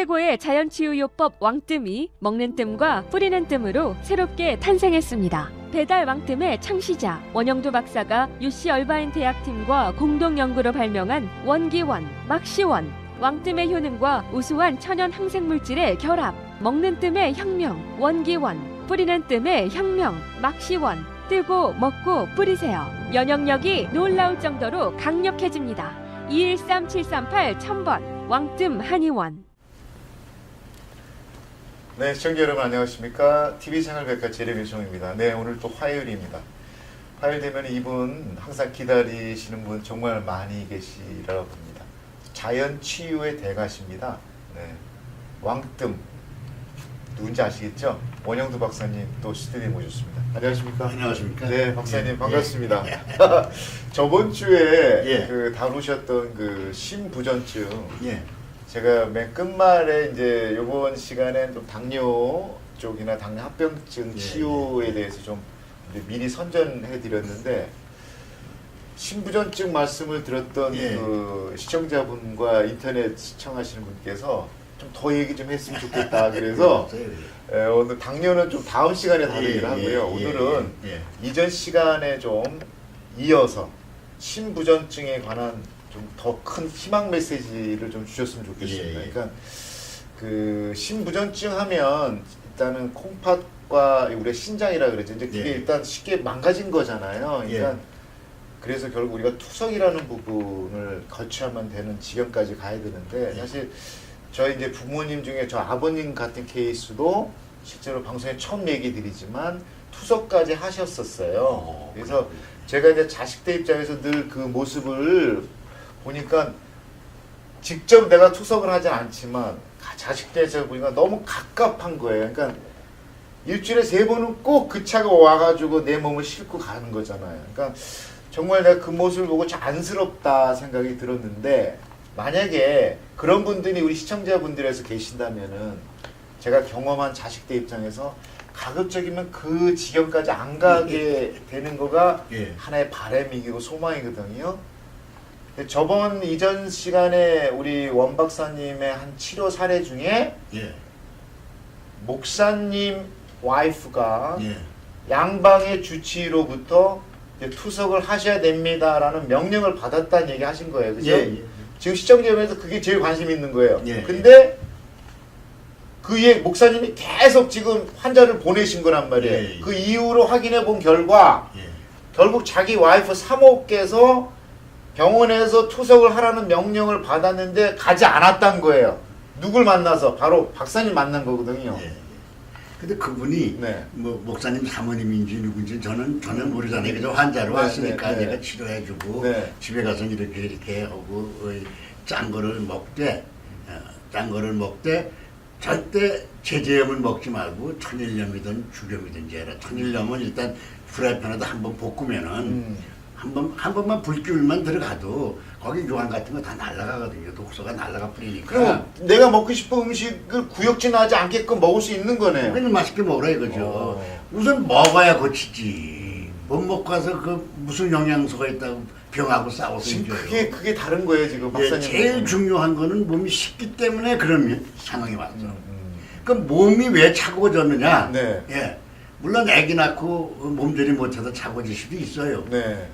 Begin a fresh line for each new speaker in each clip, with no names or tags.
최고의 자연치유요법 왕뜸이 먹는 뜸과 뿌리는 뜸으로 새롭게 탄생했습니다. 배달 왕뜸의 창시자 원영도 박사가 UC 얼바인 대학팀과 공동 연구로 발명한 원기원, 막시원, 왕뜸의 효능과 우수한 천연 항생물질의 결합, 먹는 뜸의 혁명, 원기원, 뿌리는 뜸의 혁명, 막시원. 뜨고 먹고 뿌리세요. 면역력이 놀라울 정도로 강력해집니다. 213-738-1000번 왕뜸 한의원.
네, 시청자 여러분 안녕하십니까? TV생활백과 제레미송입니다. 네, 오늘 또 화요일입니다. 화요일 되면 이분 항상 기다리시는 분 정말 많이 계시라고 봅니다. 자연치유의 대가십니다. 네, 왕뜸 누군지 아시겠죠? 원영도 박사님 또 스튜디오에 모셨습니다. 안녕하십니까?
안녕하십니까?
네, 박사님
예,
반갑습니다.
예.
저번 주에
예.
다루셨던 그 심부전증,
예.
제가 맨 끝말에 이제 이번 시간에 좀 당뇨 쪽이나 당뇨 합병증
예,
치료에 대해서 좀 미리 선전해 드렸는데, 심부전증 말씀을 들었던
예.
그 시청자분과 인터넷 시청하시는 분께서 좀 더 얘기 좀 했으면 좋겠다 그래서 오늘 당뇨는 좀 다음 시간에 다루기로 하고요. 오늘은 이전 시간에 좀 이어서 심부전증에 관한 좀 더 큰 희망 메시지를 좀 주셨으면 좋겠습니다. 그러니까 그 심부전증 하면 일단은 콩팥과 우리 신장이라 그러죠. 이제 그게 일단 쉽게 망가진 거잖아요. 그러니까 그래서 결국 우리가 투석이라는 부분을 거쳐야만 되는 지경까지 가야 되는데, 사실 저희 이제 부모님 중에 저 아버님 같은 케이스도 실제로 방송에 처음 얘기 드리지만 투석까지 하셨었어요. 그래서 제가 이제 자식들 입장에서 늘 그 모습을 보니까 직접 내가 투석을 하지 않지만 자식들에서 보니까 너무 갑갑한 거예요. 그러니까 일주일에 3번은 꼭 그 차가 와가지고 내 몸을 싣고 가는 거잖아요. 그러니까 정말 내가 그 모습을 보고 좀 안쓰럽다 생각이 들었는데, 만약에 그런 분들이 우리 시청자분들에서 계신다면은 제가 경험한 자식들 입장에서 가급적이면 그 지경까지 안 가게 되는 거가 하나의 바람이고 소망이거든요. 저번 이전 시간에 우리 원 박사님의 한 치료 사례 중에 목사님 와이프가 양방의 주치의로부터 이제 투석을 하셔야 됩니다라는 명령을 받았다는 얘기 하신 거예요. 그죠? 지금 시청자분에서 그게 제일 관심 있는 거예요. 근데 그의 목사님이 계속 지금 환자를 보내신 거란 말이에요. 그 이후로 확인해 본 결과 결국 자기 와이프 사모께서 병원에서 투석을 하라는 명령을 받았는데 가지 않았단 거예요. 누굴 만나서? 바로 박사님 만난 거거든요.
근데 그분이 뭐 목사님 사모님인지 누군지 저는 전혀 모르잖아요. 그저 환자로 왔으니까 내가 치료해주고 집에 가서 이렇게 하고 짠 거를 먹되 절대 제제염을 먹지 말고 천일염이든 주염이든지 해라. 천일염은 일단 프라이팬에다 한번 볶으면은 한 번만 불기울만 들어가도 거기 유황 같은 거 다 날아가거든요. 독소가 날아가 뿌리니까.
그럼 내가 먹고 싶은 음식을 구역질하지 않게끔 먹을 수 있는 거네요.
그냥 맛있게 먹으라 이거죠. 우선 먹어야 고치지. 못 먹고 와서 그 무슨 영양소가 있다고 병하고 싸워서
지금 그게 다른 거예요 지금 박사님.
제일 중요한 거는 몸이 식기 때문에 그런 상황이 왔죠. 그럼 몸이 왜 차가워졌느냐? 물론 아기 낳고 몸조리 못해서 차가워질 수도 있어요.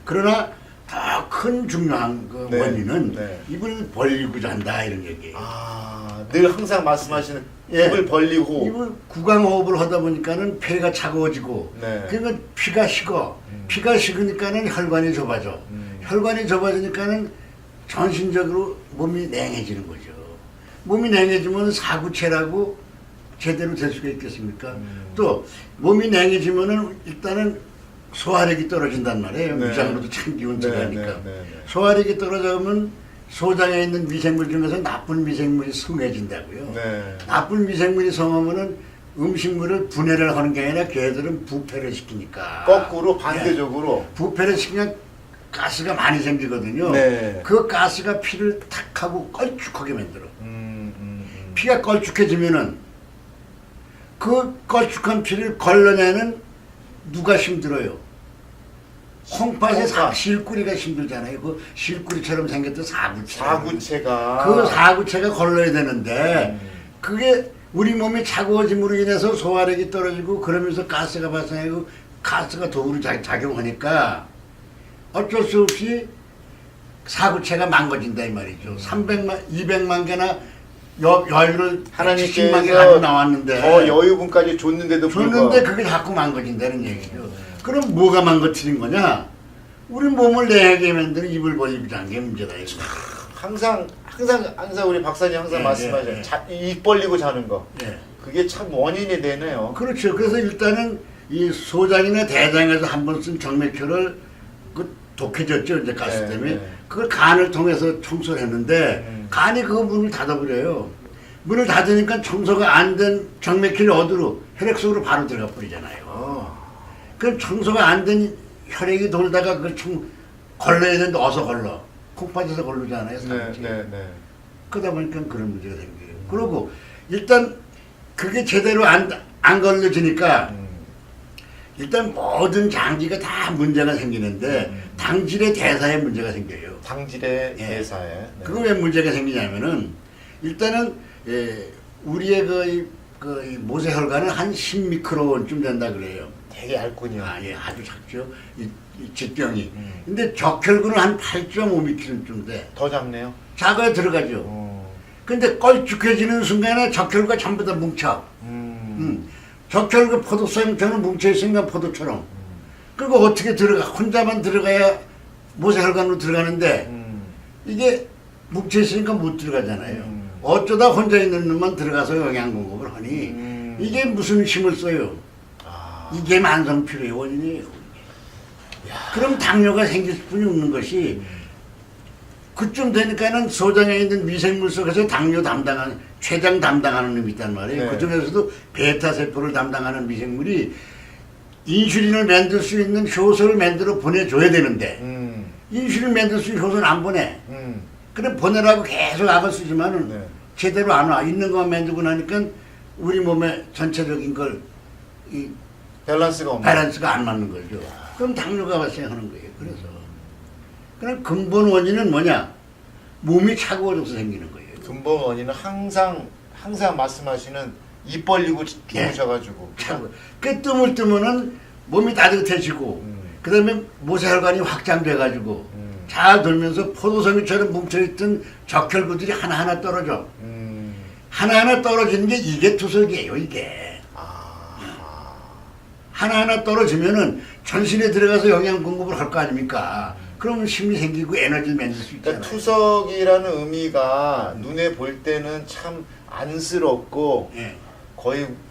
그러나 더 큰 중요한 그 원인은 입을 벌리고 잔다 이런 얘기예요.
늘 항상 말씀하시는 입을 벌리고
입을 구강호흡을 하다 보니까는 폐가 차가워지고 그러니까 피가 식어. 피가 식으니까는 혈관이 좁아져. 혈관이 좁아지니까는 전신적으로 몸이 냉해지는 거죠. 몸이 냉해지면 사구체라고 제대로 될 수가 있겠습니까? 또 몸이 냉해지면은 일단은 소화력이 떨어진단 말이에요. 위장으로도 찬 기운 들어가니까. 소화력이 떨어지면 소장에 있는 미생물 중에서 나쁜 미생물이 성해진다고요. 나쁜 미생물이 성하면은 음식물을 분해를 하는 게 아니라 걔들은 부패를 시키니까.
거꾸로 반대적으로
부패를 시키면 가스가 많이 생기거든요. 그 가스가 피를 탁 하고 걸쭉하게 만들어. 피가 걸쭉해지면은 그 걸쭉한 피를 걸러내는 누가 힘들어요? 콩팥의 실꾸리가 힘들잖아요. 그 실꾸리처럼 생겼던 사구체.
사구체가
그 사구체가 걸러야 되는데 그게 우리 몸이 차가워짐으로 인해서 소화력이 떨어지고 그러면서 가스가 발생하고 가스가 독으로 작용하니까 어쩔 수 없이 사구체가 망가진다 이 말이죠. 300만, 200만 개나 여유를 10만 개 가지고 나왔는데
더 여유분까지 줬는데
그게 자꾸 망가진다는 얘기죠. 그럼 뭐가 망가뜨린 거냐? 우리 몸을 내하게 만드는 이불 벌리자는 게 문제다 이거.
항상 우리 박사님 항상 말씀하잖아요. 입 벌리고 자는 거. 그게 참 원인이 되네요.
그렇죠. 그래서 일단은 이 소장이나 대장에서 한 번 쓴 정맥효를 독해졌죠 이제 가스 때문에 그걸 간을 통해서 청소를 했는데 간이 그 문을 닫아버려요. 문을 닫으니까 청소가 안 된 정맥효를 어디로 혈액 속으로 바로 들어가 버리잖아요. 그 청소가 안 된 혈액이 돌다가 그걸 걸러야 되는데 어서 걸러 콩 빠져서 걸르잖아요. 그러다 보니까 그런 문제가 생겨요. 그리고 일단 그게 제대로 안 걸려지니까 일단 모든 장기가 다 문제가 생기는데 당질의 대사에 문제가 생겨요.
당질의 대사에.
그거 왜 문제가 생기냐면은 일단은 우리의 그 모세혈관은 한 10미크론쯤 된다 그래요.
되게 얇군요.
아주 작죠. 이 질병이. 근데 적혈근은 한 8.5미크론쯤 돼.
더 작네요.
작아야 들어가죠. 근데 껄쭉해지는 순간에 적혈구가 전부 다 뭉쳐. 적혈구 포도성처럼 뭉쳐있으니까 포도처럼. 그리고 어떻게 들어가? 혼자만 들어가야 모세혈관으로 들어가는데 이게 뭉쳐있으니까 못 들어가잖아요. 어쩌다 혼자 있는 놈만 들어가서 영양 공급을 하니 이게 무슨 힘을 써요? 이게 만성피로의 원인이에요. 그럼 당뇨가 생길 수뿐이 없는 것이 그쯤 되니까는 소장에 있는 미생물 속에서 당뇨 담당하는 췌장 담당하는 놈이 있단 말이에요. 그 중에서도 베타 세포를 담당하는 미생물이 인슐린을 만들 수 있는 효소를 만들어 보내줘야 되는데 인슐린 만들 수 있는 효소는 안 보내. 그래 보내라고 계속 악을 쓰지만은 제대로 안 와. 있는 것만 만들고 나니까 우리 몸의 전체적인 걸 밸런스가 안 맞는 거죠. 그럼 당뇨가 발생하는 거예요. 그래서 그럼 근본 원인은 뭐냐? 몸이 차가워져서 생기는 거예요.
근본 원인은 항상 말씀하시는 입 벌리고 주무셔가지고.
그 뜸을 뜨면은 몸이 따뜻해지고, 그 다음에 모세혈관이 확장돼가지고, 잘 돌면서 포도송이처럼 뭉쳐있던 적혈구들이 하나하나 떨어져. 하나하나 떨어지는 게 이게 투석이에요, 이게. 하나하나 떨어지면은 전신에 들어가서 영양 공급을 할 거 아닙니까? 그러면 힘이 생기고 에너지를 만들 수 있잖아요.
그러니까 투석이라는 의미가 눈에 볼 때는 참 안쓰럽고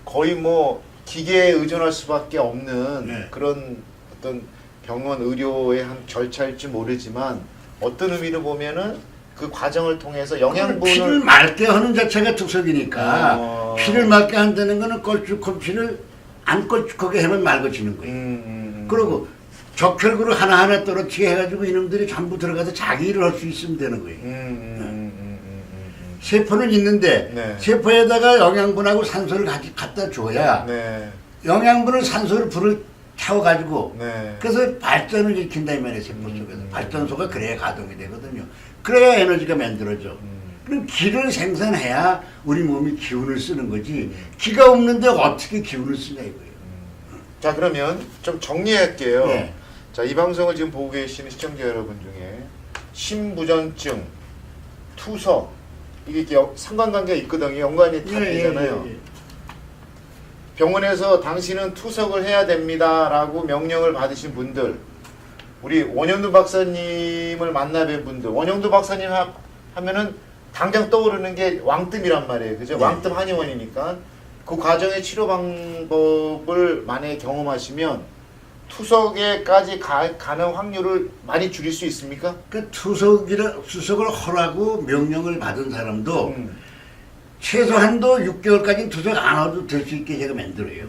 거의 뭐 기계에 의존할 수밖에 없는 그런 어떤 병원 의료의 한 절차일지 모르지만 어떤 의미로 보면은 그 과정을 통해서 영양분을
피를 맑게 하는 자체가 투석이니까 피를 맑게 한다는 거는 걸쭉한 피를 안 걸쭉하게 하면 맑아지는 거예요. 그리고 적혈구를 하나하나 떨어지게 해가지고 이놈들이 전부 들어가서 자기 일을 할 수 있으면 되는 거예요. 세포는 있는데 세포에다가 영양분하고 산소를 갖다 줘야 영양분을 산소를 불을 태워가지고 그래서 발전을 일으킨다 이 말이에요. 세포 속에서 발전소가 그래야 가동이 되거든요. 그래야 에너지가 만들어져. 그럼 기를 생산해야 우리 몸이 기운을 쓰는 거지 기가 없는데 어떻게 기운을 쓰냐 이거예요.
자 그러면 좀 정리할게요. 자, 이 방송을 지금 보고 계시는 시청자 여러분 중에 심부전증, 투석 이게 상관관계가 있거든요. 연관이 다 되잖아요. 병원에서 당신은 투석을 해야 됩니다 라고 명령을 받으신 분들, 우리 원영두 박사님을 만나 뵌 분들, 원영두 박사님 하면은 당장 떠오르는 게 왕뜸이란 말이에요. 그죠? 왕뜸 한의원이니까 그 과정의 치료 방법을 만약에 경험하시면 투석에까지 가는 확률을 많이 줄일 수 있습니까?
그 투석을 하라고 명령을 받은 사람도 최소한도 6개월까지는 투석 안 해도 될 수 있게 제가 만들어요.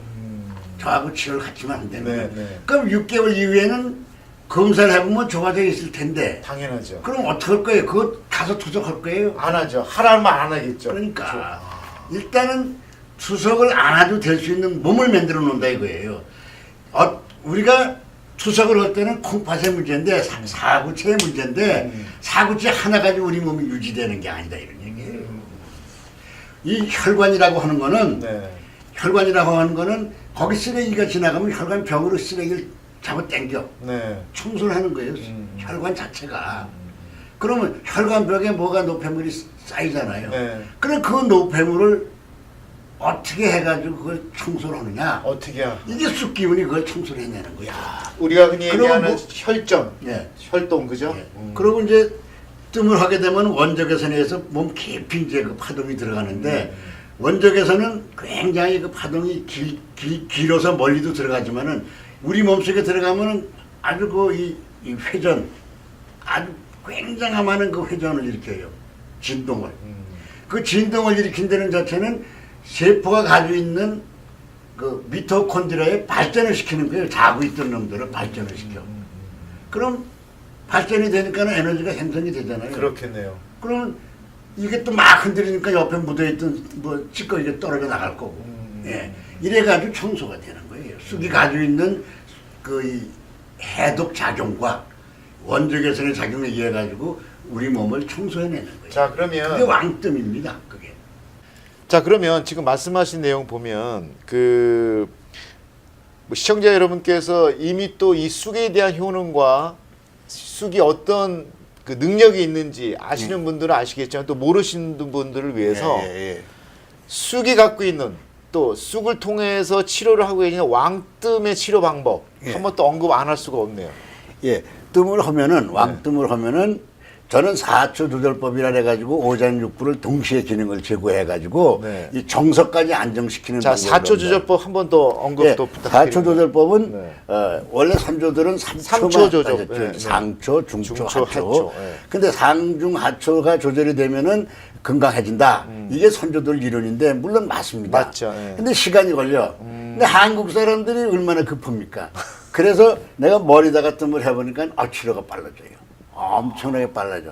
저하고 치료를 같이만 한다면. 그럼 6개월 이후에는 검사를 해보면 좋아져 있을 텐데.
당연하죠.
그럼 어떻게 할 거예요? 그거 가서 투석할 거예요?
안 하죠. 하라면 안 하겠죠.
그러니까 일단은 투석을 안 해도 될 수 있는 몸을 만들어 놓는다 이거예요. 우리가 투석을 할 때는 콩팥의 문제인데 사구체의 문제인데 사구체 하나 가지고 우리 몸이 유지되는 게 아니다 이런 얘기예요. 이 혈관이라고 하는 거는
네.
혈관이라고 하는 거는 거기 쓰레기가 지나가면 혈관 벽으로 쓰레기를 잡아 당겨
네.
청소를 하는 거예요. 혈관 자체가. 그러면 혈관 벽에 뭐가 노폐물이 쌓이잖아요.
네.
그럼 그 노폐물을 어떻게 해가지고 그걸 청소를 하느냐?
어떻게야?
이게 쑥기운이 그걸 청소를 해내는 거야.
우리가 흔히
그러면
얘기하는
뭐-
혈점,
예.
혈동 그죠?
예. 그리고 이제 뜸을 하게 되면 원적외선에서 몸 깊이 이제 그 파동이 들어가는데 원적외선은 굉장히 그 파동이 길어서 멀리도 들어가지만은 우리 몸속에 들어가면은 아주 그 이 회전 아주 굉장한 그 회전을 일으켜요. 진동을. 그 진동을 일으킨 데는 자체는 세포가 가지고 있는 그 미토콘드리아에 발전을 시키는 거예요. 자고 있던 놈들을 발전을 시켜. 그럼 발전이 되니까는 에너지가 생성이 되잖아요.
그렇겠네요.
그러면 이게 또 막 흔들리니까 옆에 묻어있던 뭐 찌꺼기가 떨어져 나갈 거고. 예. 이래가지고 청소가 되는 거예요. 쑥이 가지고 있는 그 이 해독 작용과 원적외선의 작용에 의해 가지고 우리 몸을 청소해내는 거예요.
자, 그러면
그게 왕뜸입니다. 그게.
자, 그러면 지금 말씀하신 내용 보면 그 뭐 시청자 여러분께서 이미 또 이 쑥에 대한 효능과 쑥이 어떤 그 능력이 있는지 아시는 분들은 아시겠지만 또 모르시는 분들을 위해서
예.
쑥이 갖고 있는 또 쑥을 통해서 치료를 하고 계시는 왕뜸의 치료 방법
예.
한번 또 언급 안 할 수가 없네요.
예. 뜸을 하면은 왕뜸을 하면은 저는 4초 조절법이라 해가지고 오장육부를 동시에 기능을 제고해가지고
네.
이 정석까지 안정시키는
자,
방법을
4초 조절법 한 번 더 언급
예,
또 부탁드립니다.
4초 조절법은
네.
원래 선조들은 3초만
3초 조절. 네,
상초, 중초,
중초,
하초.
하초, 예.
근데 상중 하초가 조절이 되면은 건강해진다. 이게 선조들 이론인데 물론 맞습니다.
맞죠, 예.
근데 시간이 걸려. 근데 한국 사람들이 얼마나 급합니까? 그래서 내가 머리다가 뜸을 해보니까 치료가 빨라져요. 엄청나게 빨라져.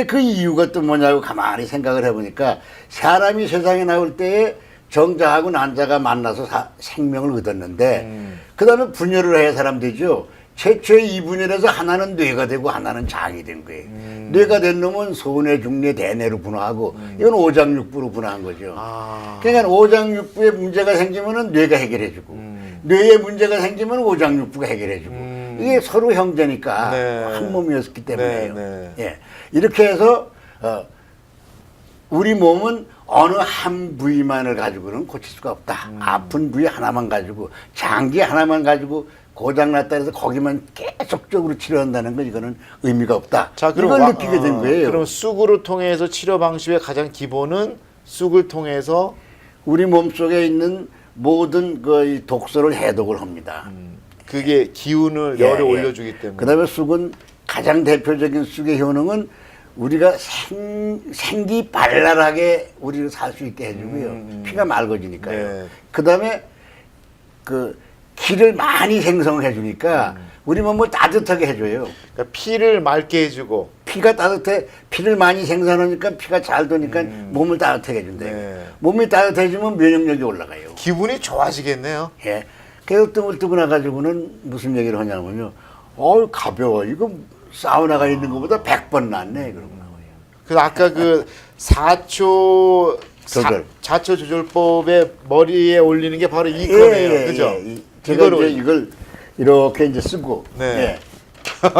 그 이유가 또 뭐냐고 가만히 생각을 해보니까 사람이 세상에 나올 때에 정자하고 난자가 만나서 생명을 얻었는데 그 다음에 분열을 해야 사람 되죠. 최초의 이 분열에서 하나는 뇌가 되고 하나는 장이 된 거예요. 뇌가 된 놈은 소뇌, 중뇌, 대뇌로 분화하고 이건 오장육부로 분화한 거죠.
아.
그러니까 오장육부에 문제가 생기면은 뇌가 해결해주고 뇌에 문제가 생기면 오장육부가 해결해주고 이게 서로 형제니까
네.
한 몸이었기 때문에요.
네.
예. 이렇게 해서 우리 몸은 어느 한 부위만을 가지고는 고칠 수가 없다. 아픈 부위 하나만 가지고 장기 하나만 가지고 고장났다 해서 거기만 계속적으로 치료한다는 건 이거는 의미가 없다.
자, 그럼
이걸 느끼게 된 거예요.
그럼 쑥으로 통해서 치료 방식의 가장 기본은 쑥을 통해서
우리 몸속에 있는 모든 그 독소를 해독을 합니다.
그게 기운을
예,
열을
예.
올려주기 때문에.
그다음에 쑥은 가장 대표적인 쑥의 효능은 우리가 생기 발랄하게 우리를 살 수 있게 해주고요. 피가 맑아지니까요.
네.
그다음에 그 기를 많이 생성해 주니까 우리 몸을 따뜻하게 해줘요.
그러니까 피를 맑게 해주고.
피가 따뜻해, 피를 많이 생산하니까 피가 잘 도니까 몸을 따뜻하게 해준대요.
네.
몸이 따뜻해지면 면역력이 올라가요.
기분이 좋아지겠네요.
예. 그래서 뜸을 뜨고 나가지고는 무슨 얘기를 하냐면요. 가벼워. 이거 사우나가 있는 것보다 100번 낫네. 그러고 나와요.
그래서 아까 그 4초
조절.
4초 조절법에 머리에 올리는 게 바로 이 거네요. 그죠?
제가
이거를
이제 이걸 이렇게 이제 쓰고.
네.
예.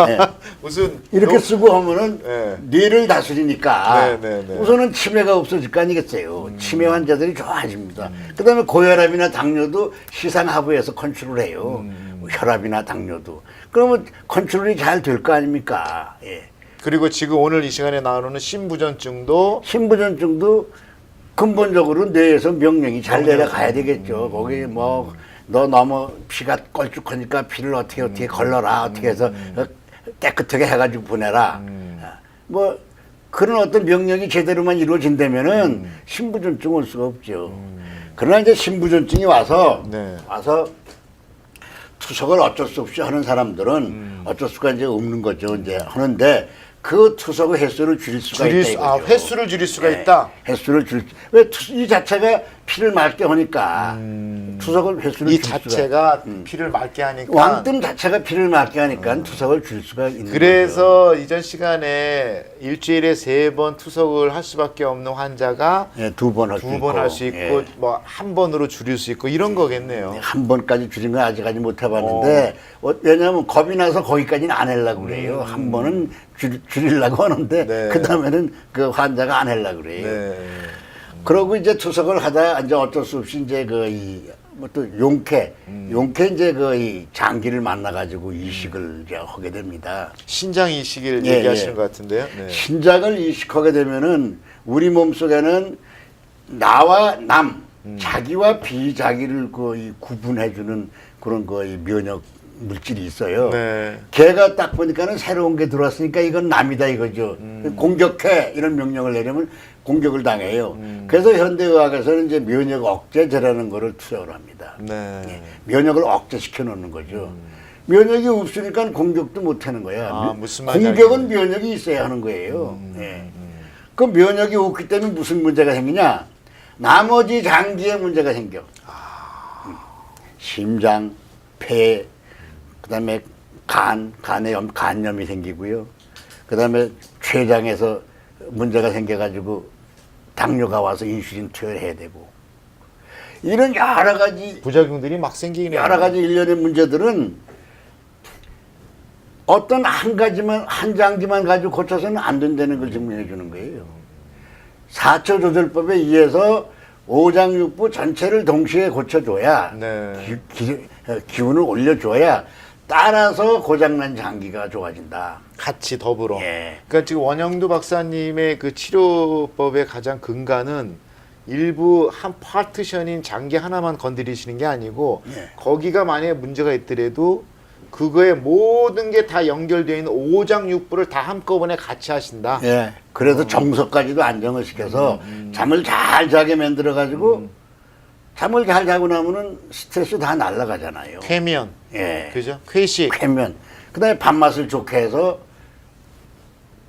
예.
무슨
이렇게 쓰고 하면은
네.
뇌를 다스리니까
네.
우선은 치매가 없어질 거 아니겠어요. 치매 환자들이 좋아집니다. 그다음에 고혈압이나 당뇨도 시상하부에서 컨트롤해요. 뭐 혈압이나 당뇨도. 그러면 컨트롤이 잘 될 거 아닙니까? 예.
그리고 지금 오늘 이 시간에 나오는 신부전증도
신부전증도 근본적으로 뇌에서 명령이 잘 내려가야 되겠죠. 거기 뭐 너 너무 피가 걸쭉하니까 피를 어떻게 걸러라. 어떻게 해서 깨끗하게 해가지고 보내라. 뭐 그런 어떤 명령이 제대로만 이루어진다면은 신부전증 올 수가 없죠. 그러나 이제 신부전증이 와서
네.
투석을 어쩔 수 없이 하는 사람들은 어쩔 수가 이제 없는 거죠. 이제 하는데 그 투석의 횟수를 줄일 수가 있다. 이거죠.
횟수를 줄일 수가
네.
있다.
횟수를 이 자체가 피를 맑게 하니까 투석을 횟수를
이
줄 수가
자체가 피를 맑게 하니까
왕뜸 자체가 피를 맑게 하니까 투석을 줄 수가 있는 거죠.
그래서 이전 시간에 일주일에 3번 투석을 할 수밖에 없는 환자가
예, 2번 할 수 있고
2번 할 수 있고
예.
뭐 한 번으로 줄일 수 있고 이런 거겠네요.
한 번까지 줄인 건 아직까지 못 해봤는데 왜냐하면 겁이 나서 거기까지는 안 하려고 그래요. 한 번은 줄이려고 하는데
네.
그 다음에는 그 환자가 안 하려고 그래요.
네.
그러고 이제 투석을 하다 이제 어쩔 수 없이 이제 또 용케 이제 이 장기를 만나가지고 이식을 이제 하게 됩니다.
신장 이식을
예,
얘기하시는
예.
것 같은데요. 네.
신장을 이식하게 되면은 우리 몸 속에는 나와 남, 자기와 비자기를 이 구분해주는 그런 이 면역 물질이 있어요.
네.
걔가 딱 보니까는 새로운 게 들어왔으니까 이건 남이다 이거죠. 공격해 이런 명령을 내리면 공격을 당해요. 그래서 현대의학에서는 이제 면역 억제제라는 거를 투여를 합니다.
네.
예, 면역을 억제시켜 놓는 거죠. 면역이 없으니까 공격도 못 하는 거야.
아, 무슨 말인지
공격은 면역이 있어야 하는 거예요. 예. 그 면역이 없기 때문에 무슨 문제가 생기냐? 나머지 장기에 문제가 생겨. 심장, 폐, 그다음에 간염이 생기고요. 그다음에 췌장에서 문제가 생겨가지고 당뇨가 와서 인슐린 투여를 해야 되고 이런 여러 가지
부작용들이 막 생기네요.
여러 가지 일련의 문제들은 어떤 한 가지만 한 장기만 가지고 고쳐서는 안 된다는 걸 증명해 주는 거예요. 4초 조절법에 의해서 오장육부 전체를 동시에 고쳐줘야
네.
기운을 올려줘야 따라서 고장난 장기가 좋아진다.
같이 더불어.
예.
그러니까 지금 원영두 박사님의 그 치료법의 가장 근간은 일부 한 파티션인 장기 하나만 건드리시는 게 아니고
예.
거기가 만약에 문제가 있더라도 그거에 모든 게 다 연결되어 있는 오장육부를 다 한꺼번에 같이 하신다.
예. 그래서 정서까지도 안정을 시켜서 잠을 잘 자게 만들어 가지고 잠을 잘 자고 나면은 스트레스 다 날아가잖아요.
쾌면.
예.
그죠? 쾌식.
쾌면. 그다음에 밥맛을 좋게 해서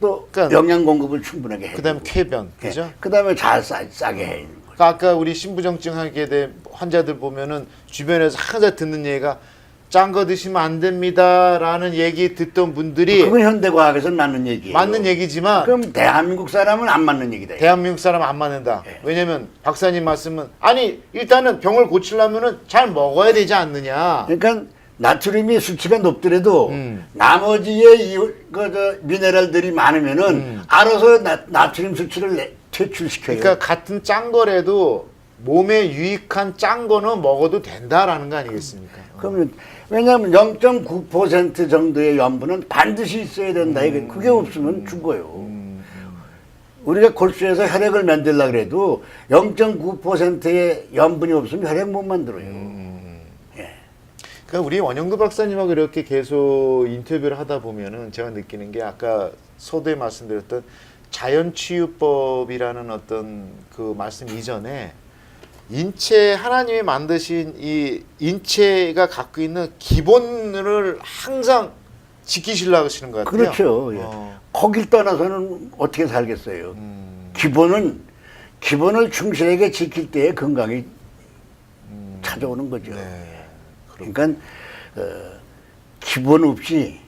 또
그러니까
영양 공급을 충분하게 해.
그다음에 쾌변. 그죠?
그다음에 잘 싸게 해.
그러니까 아까 우리 신부정증 하게 된 환자들 보면은 주변에서 항상 듣는 얘기가 짠 거 드시면 안 됩니다라는 얘기 듣던 분들이
그건 현대과학에서는 맞는 얘기예요.
맞는 얘기지만
그럼 대한민국 사람은 안 맞는 얘기다.
대한민국 사람 안 맞는다.
예.
왜냐면 박사님 말씀은 아니 일단은 병을 고치려면은 잘 먹어야 되지 않느냐.
그러니까 나트륨이 수치가 높더라도
음.
나머지의 미네랄들이 많으면은 알아서 나트륨 수치를 퇴출시켜요.
그러니까 같은 짠 거라도 몸에 유익한 짠 거는 먹어도 된다라는 거 아니겠습니까?
그러면 왜냐하면 0.9% 정도의 염분은 반드시 있어야 된다. 그게 없으면 죽어요. 우리가 골수에서 혈액을 만들려고 그래도 0.9%의 염분이 없으면 혈액 못 만들어요. 예.
그러니까 우리 원영도 박사님하고 이렇게 계속 인터뷰를 하다 보면은 제가 느끼는 게 아까 서두에 말씀드렸던 자연치유법이라는 어떤 그 말씀 이전에 인체 하나님이 만드신 이 인체가 갖고 있는 기본을 항상 지키시려고 하시는 것 같아요.
그렇죠. 예. 거길 떠나서는 어떻게 살겠어요. 기본을 충실하게 지킬 때에 건강이 찾아오는 거죠.
네.
그러니까 기본 없이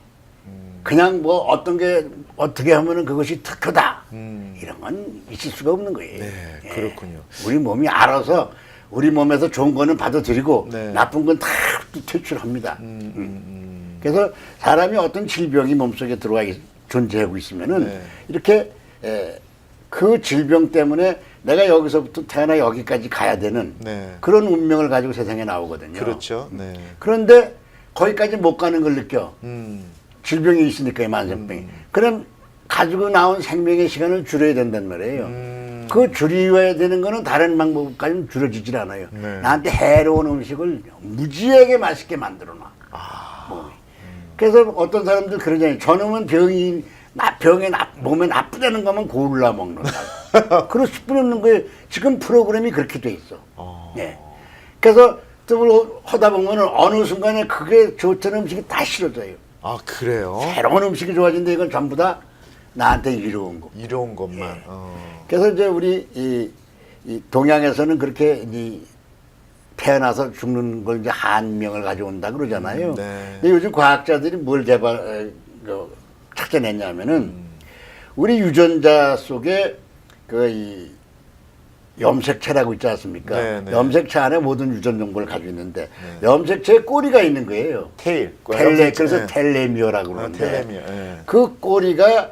그냥 뭐 어떤 게 어떻게 하면은 그것이 특효다 이런 건 있을 수가 없는 거예요.
네,
예.
그렇군요.
우리 몸이 알아서 우리 몸에서 좋은 거는 받아들이고
네.
나쁜 건 다 퇴출합니다. 그래서 사람이 어떤 질병이 몸속에 들어와 존재하고 있으면은
네.
이렇게 그 질병 때문에 내가 여기서부터 태어나 여기까지 가야 되는
네.
그런 운명을 가지고 세상에 나오거든요.
그렇죠. 네.
그런데 거기까지 못 가는 걸 느껴.
음.
질병이 있으니까 만성병이. 그럼 가지고 나온 생명의 시간을 줄여야 된단 말이에요. 그 줄여야 되는 거는 다른 방법까지는 줄여지질 않아요.
네.
나한테 해로운 음식을 무지하게 맛있게 만들어 놔. 몸이. 그래서 어떤 사람들 그러잖아요. 저놈은 몸에 나쁘다는 거면 골라 먹는다. 그럴 수뿐 없는 거예요. 지금 프로그램이 그렇게 돼 있어. 예. 그래서 또 하다 보면 어느 순간에 그게 좋다는 음식이 다 싫어져요.
아 그래요?
새로운 음식이 좋아진다. 이건 전부 다 나한테 이로운 거.
이로운 것만.
예. 그래서 이제 우리 이 동양에서는 그렇게 태어나서 죽는 걸 이제 한명을 가져온다 그러잖아요.
네.
근데 요즘 과학자들이 뭘 찾아냈냐면은 우리 유전자 속에 이 염색체라고 있지 않습니까?
네, 네.
염색체 안에 모든 유전 정보를 가지고 있는데 염색체에 꼬리가 있는 거예요. 그래서
네.
텔레미어라고 그러는데
텔레미어. 네.
그 꼬리가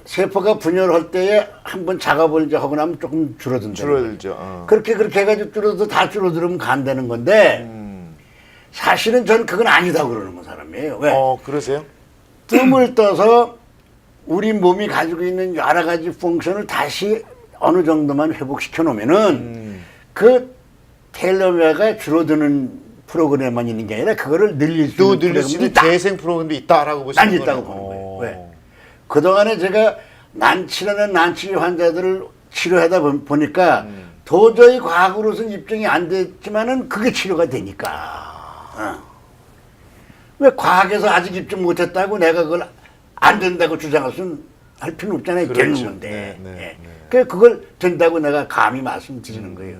세포가 분열할 때에 한번 작업을 이제 하고 나면 조금 줄어든다.
줄어들죠.
그렇게 해가지고 다 줄어들으면 간다는 건데 사실은 저는 그건 아니다고 그러는 건 사람이에요. 왜?
그러세요?
뜸을 떠서 우리 몸이 가지고 있는 여러 가지 펑션을 다시 어느 정도만 회복시켜 놓으면은 그 텔레미어가 줄어드는 프로그램만 있는 게 아니라 그거를 늘릴 수 있는 프로그램이
재생 프로그램도 있다라고 보시는
난 있다고 보는 거예요. 왜? 그동안에 제가 난치라는 난치 환자들을 치료하다 보니까 도저히 과학으로서는 입증이 안 됐지만은 그게 치료가 되니까. 왜 과학에서 아직 입증 못했다고 내가 그걸 안 된다고 주장할 수는 할 필요는 없잖아요.
그렇죠.
되는 건데.
네.
그래서 그걸 된다고 내가 감히 말씀드리는 거예요.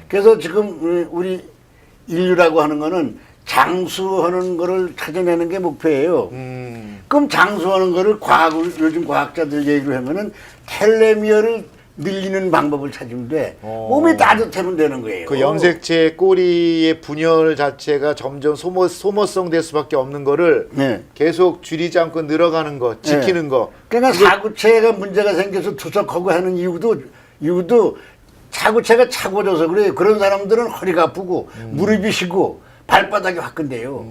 그래서 지금 우리 인류라고 하는 거는 장수하는 거를 찾아내는 게 목표예요. 그럼 장수하는 거를 요즘 과학자들 얘기로 하면은 텔레미어를 늘리는 방법을 찾으면 돼. 몸이 따뜻하면 되는 거예요.
그 염색체 꼬리의 분열 자체가 점점 소모성 될 수밖에 없는 거를
네.
계속 줄이지 않고 늘어가는 거, 지키는 거.
그러니까 사구체가 문제가 생겨서 투석하고 하는 이유도 사구체가 차고져서 그래요. 그런 사람들은 허리가 아프고 무릎이 시고 발바닥이 화끈대요.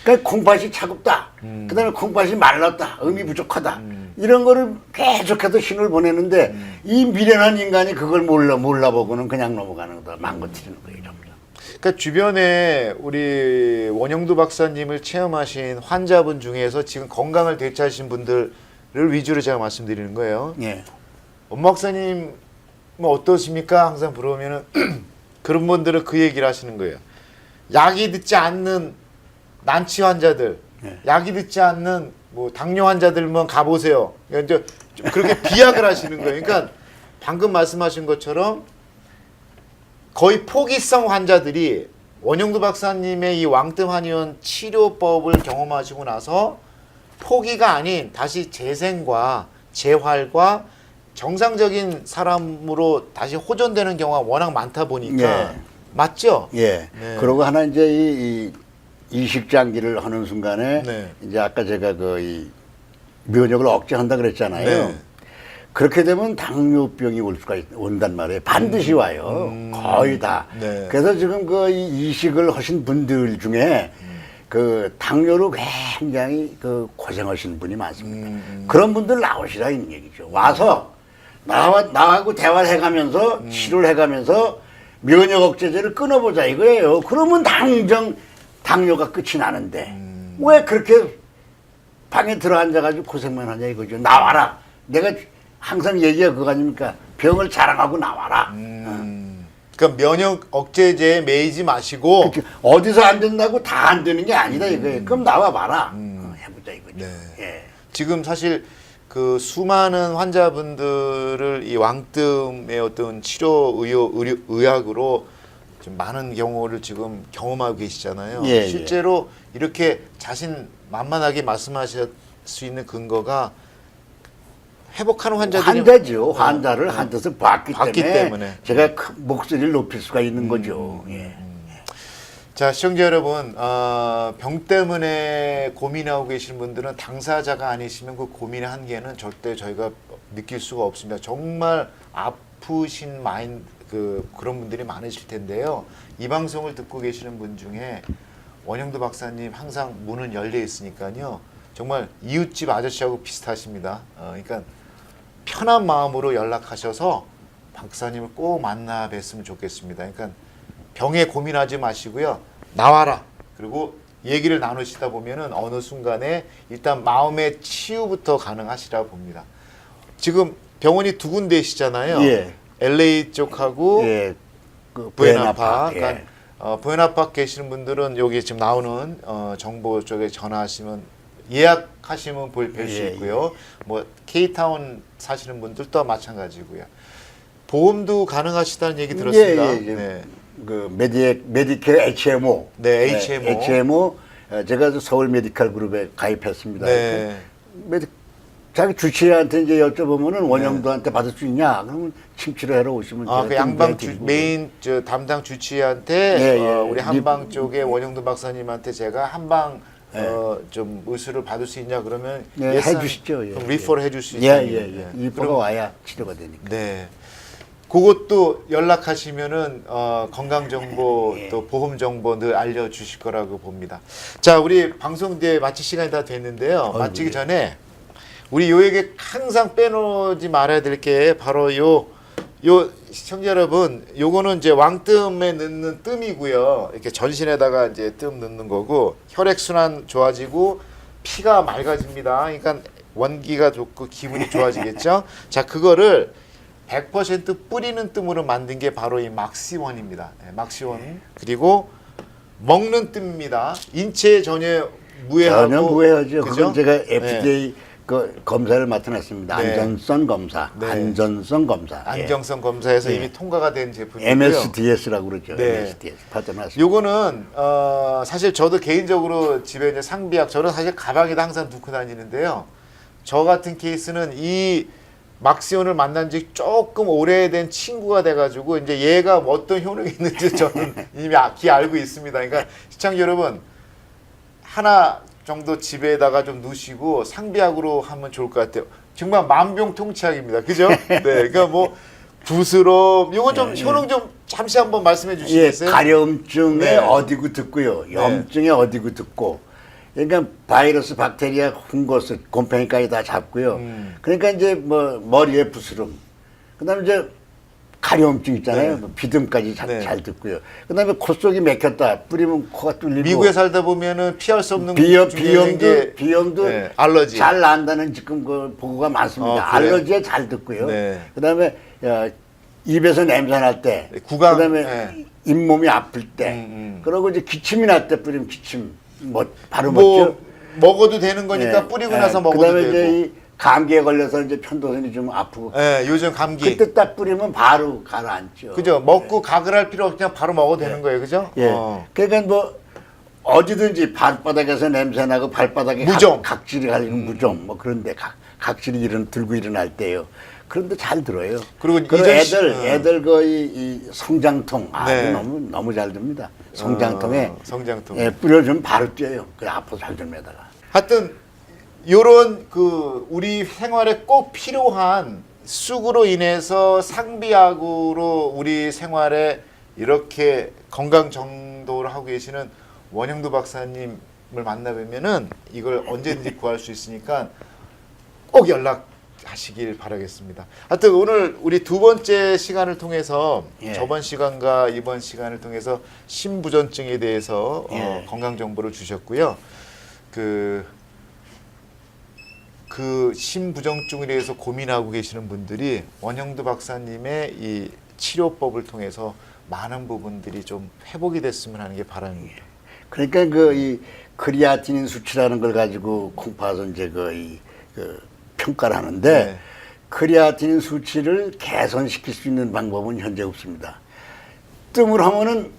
그러니까 콩팥이 차갑다. 그다음에 콩팥이 말랐다. 음이 부족하다. 이런 거를 계속해서 신호를 보내는데 이 미련한 인간이 그걸 몰라보고는 그냥 넘어가는 거다. 망가뜨리는 거예요. 점점.
그러니까 주변에 우리 원영두 박사님을 체험하신 환자분 중에서 지금 건강을 되찾으신 분들을 위주로 제가 말씀드리는 거예요.
예.
엄 박사님 뭐 어떠십니까? 항상 물어보면은 그런 분들은 그 얘기를 하시는 거예요. 약이 듣지 않는 난치 환자들, 약이 듣지 않는 뭐 당뇨 환자들만 가보세요. 그러니까 이제 좀 그렇게 비약을 하시는 거예요. 그러니까 방금 말씀하신 것처럼 거의 포기성 환자들이 원영두 박사님의 이 왕뜸 한의원 치료법을 경험하시고 나서 포기가 아닌 다시 재생과 재활과 정상적인 사람으로 다시 호전되는 경우가 워낙 많다 보니까 맞죠?
예.
네.
그리고 하나 이제 이 이식장기를 하는 순간에
네.
이제 아까 제가 이 면역을 억제한다 그랬잖아요.
네.
그렇게 되면 당뇨병이 온단 말이에요. 반드시 와요. 거의 다.
네.
그래서 지금 이 이식을 하신 분들 중에 그 당뇨로 굉장히 고생하시는 분이 많습니다. 그런 분들 나오시라 있는 얘기죠. 와서 나하고 대화를 해가면서 치료를 해가면서 면역 억제제를 끊어보자 이거예요. 그러면 당장 당뇨가 끝이 나는데 왜 그렇게 방에 들어앉아가지고 고생만 하냐 이거죠. 나와라. 내가 항상 얘기가 그거 아닙니까? 병을 자랑하고 나와라.
그러니까 면역 억제제에 매이지 마시고
어디서 안 된다고 다 안 되는 게 아니다 이거예요. 그럼 나와봐라. 해보자 이거죠.
네.
예.
지금 사실 그 수많은 환자분들을 이 왕뜸의 어떤 치료 의학으로 좀 많은 경우를 지금 경험하고 계시잖아요.
예,
실제로 이렇게 자신 만만하게 말씀하실 수 있는 근거가 회복하는 환자들이
환자를 한 뜻을 봤기 때문에 제가 목소리를 높일 수가 있는 거죠. 예.
자, 시청자 여러분, 병 때문에 고민하고 계시는 분들은 당사자가 아니시면 그 고민의 한계는 절대 저희가 느낄 수가 없습니다. 정말 아프신 그런 분들이 많으실 텐데요. 이 방송을 듣고 계시는 분 중에 원영두 박사님 항상 문은 열려 있으니까요. 정말 이웃집 아저씨하고 비슷하십니다. 그러니까 편한 마음으로 연락하셔서 박사님을 꼭 만나 뵀으면 좋겠습니다. 그러니까 병에 고민하지 마시고요. 나와라. 그리고 얘기를 나누시다 보면은 어느 순간에 일단 마음의 치유부터 가능하시라 봅니다. 지금 병원이 두 군데시잖아요.
예.
LA 쪽하고
예.
부에나파.
예.
그러니까 부에나파 계시는 분들은 여기 지금 나오는 정보 쪽에 전화하시면 예약하시면 볼 수
예,
있고요. 뭐 K타운 사시는 분들도 마찬가지고요. 보험도 가능하시다는 얘기 들었습니다.
예, 예.
네.
그 메디케어 HMO.
네, HMO.
HMO. 제가 서울 메디컬 그룹에 가입했습니다.
네.
자기 주치의한테 이제 여쭤보면은 원영도한테 받을 수 있냐? 그러면 침치료하러 오시면
아, 그 양방 메인 담당 주치의한테
예, 예.
우리 한방 쪽에 원영도 박사님한테 제가 한방 좀 의술을 받을 수 있냐 그러면
예, 해주시죠. 예,
그럼 리퍼를 해줄 수
예,
있냐?
예, 예. 리퍼가 와야 치료가 되니까.
네. 그것도 연락하시면은 건강 정보 또 보험 정보 늘 알려주실 거라고 봅니다. 자, 우리 방송 이제 마칠 시간이 다 됐는데요. 마치기 전에 우리 요에게 항상 빼놓지 말아야 될 게 바로 요 시청자 여러분, 요거는 이제 왕뜸에 넣는 뜸이고요. 이렇게 전신에다가 이제 뜸 넣는 거고 혈액 순환 좋아지고 피가 맑아집니다. 그러니까 원기가 좋고 기분이 좋아지겠죠. 자, 그거를 100% 뿌리는 뜸으로 만든 게 바로 이 막시원입니다. 네, 막시원. 그리고 먹는 뜸입니다. 인체에 전혀 무해하고.
전혀 무해하죠.
그죠?
그건 제가 FDA
네.
그 검사를 맡아놨습니다.
네.
안전성 검사.
네.
안전성 검사.
안정성 검사에서
예.
이미 통과가 된 제품이고요.
MSDS라고 그러죠.
네.
MSDS 받아놨습니다.
요거는 사실 저도 개인적으로 집에 이제 상비약, 저는 사실 가방에다 항상 넣고 다니는데요. 저 같은 케이스는 이 막시온을 만난 지 조금 오래된 친구가 돼가지고 이제 얘가 어떤 효능이 있는지 저는 이미 귀 알고 있습니다. 그러니까 시청자 여러분, 하나 정도 집에다가 좀 넣으시고 상비약으로 하면 좋을 것 같아요. 정말 만병통치약입니다. 그죠? 네, 그러니까 뭐 부스럼 이거 좀 효능 좀 잠시 한번 말씀해 주시겠어요?
예, 가려움증에
네.
어디고 듣고요. 염증에 어디고 듣고. 그러니까 바이러스, 박테리아, 훈거스, 곰팡이까지 다 잡고요. 그러니까 이제 뭐 머리에 부스럼. 그다음에 이제 가려움증 있잖아요.
네.
뭐 비듬까지
네.
잘 듣고요. 그다음에 코 속이 막혔다. 뿌리면 코가 뚫리고.
미국에 살다 보면은 피할 수 없는
비염도
네, 알러지.
잘 난다는 지금 그 보고가 많습니다.
그래요?
알러지에 잘 듣고요.
네.
그다음에 입에서 냄새 날 때,
구강,
그다음에
네.
잇몸이 아플 때, 그리고 이제 기침이 날 때 뿌리면 기침 뭐 바로
뭐
먹죠.
먹어도 되는 거니까
예,
뿌리고
예.
나서 먹어도
그다음에
되고.
이제 이 감기에 걸려서 이제 편도선이 좀 아프고.
예, 요즘 감기.
그때 딱 뿌리면 바로 가라앉죠.
그죠? 먹고 가글 할 필요 없이 그냥 바로 먹어도 되는 거예요. 그죠?
예. 그러니까 뭐 어디든지 발바닥에서 냄새 나고 발바닥에
무좀.
각질이 갈리는 무좀 뭐 그런데 각질이 들고 일어날 때요. 그런데 잘 들어요.
그리고
애들 거의 이 성장통
네.
너무 잘 듭니다. 성장통에
성장통.
예, 뿌려주면 바로 뛰어요. 그 아파 잘 들면다가.
하여튼 요런 그 우리 생활에 꼭 필요한 쑥으로 인해서 상비약으로 우리 생활에 이렇게 건강 정도를 하고 계시는 원영도 박사님을 만나뵈면은 이걸 언제든지 구할 수 있으니까 꼭 연락하시길 바라겠습니다. 하여튼 오늘 우리 두 번째 시간을 통해서
예.
저번 시간과 이번 시간을 통해서 심부전증에 대해서
예.
건강 정보를 주셨고요. 그 심부전증에 대해서 고민하고 계시는 분들이 원영도 박사님의 이 치료법을 통해서 많은 부분들이 좀 회복이 됐으면 하는 게 바람입니다.
그러니까 그 이 크리아티닌 수치라는 걸 가지고 콩파서 이제 그 평가를 하는데
네.
크리아티닌 수치를 개선시킬 수 있는 방법은 현재 없습니다. 뜸을 하면은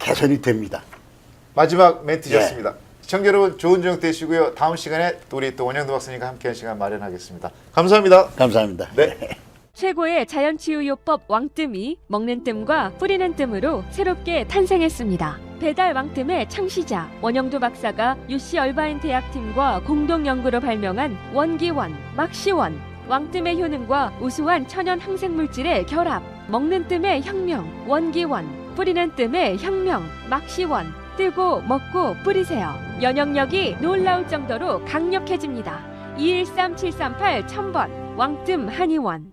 개선이 됩니다.
마지막 멘트셨습니다. 시청자 여러분 좋은 저녁 되시고요. 다음 시간에 또 우리 또 원영도 박사님과 함께한 시간 마련하겠습니다. 감사합니다.
감사합니다.
네.
최고의 자연치유요법 왕뜸이 먹는 뜸과 뿌리는 뜸으로 새롭게 탄생했습니다. 배달 왕뜸의 창시자 원영도 박사가 UC 얼바인 대학팀과 공동 연구로 발명한 원기원, 막시원, 왕뜸의 효능과 우수한 천연 항생물질의 결합, 먹는 뜸의 혁명, 원기원, 뿌리는 뜸의 혁명, 막시원. 뜨고 먹고 뿌리세요. 면역력이 놀라울 정도로 강력해집니다. 213738 1000번 왕뜸 한의원.